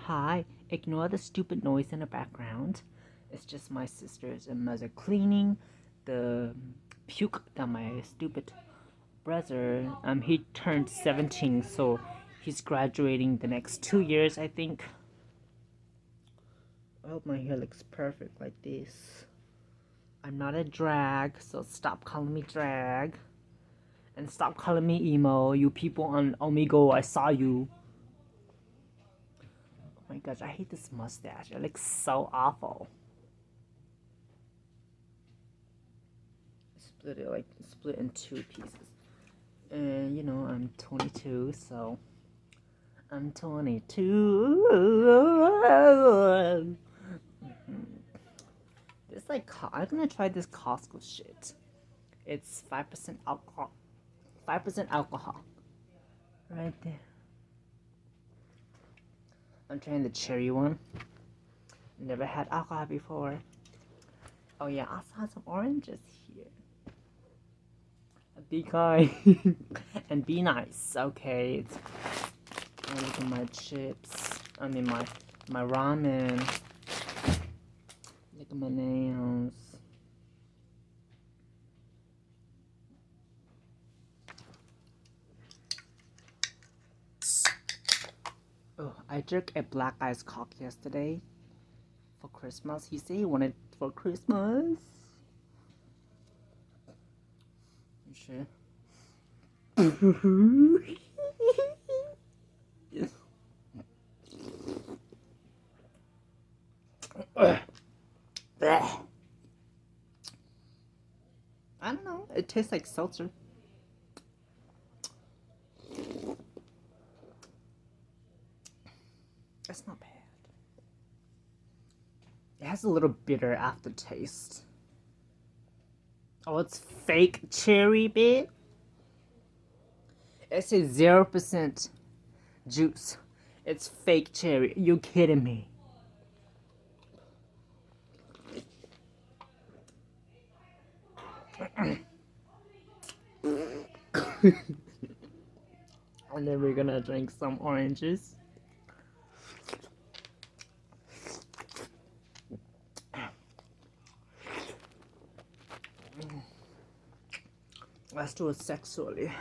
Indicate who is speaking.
Speaker 1: Hi, ignore the stupid noise in the background. It's just my sisters and mother cleaning the puke that my stupid brother, he turned 17, so he's graduating the next 2 years, I think. I hope my hair looks perfect like this. I'm not a drag, so stop calling me drag. And stop calling me emo. You people on Omegle, I saw you. Oh my gosh, I hate this mustache. It looks so awful. Split in two pieces. And I'm 22, so I'm 22. This I'm gonna try this Costco shit. It's 5% alcohol. 5% alcohol. Right there. I'm trying the cherry one. Never had alcohol before. Oh yeah, I also have some oranges here. Be kind and be nice, okay? Look at my chips. I mean my ramen. Look at my nails. Oh, I drank a black ice cock yesterday for Christmas. He said he wanted it for Christmas. You sure? I don't know. It tastes like seltzer. That's not bad. It has a little bitter aftertaste. Oh, it's fake cherry, bit. It says 0% juice. It's fake cherry. You kidding me? And then we're gonna drink some oranges. Let's do it sexually.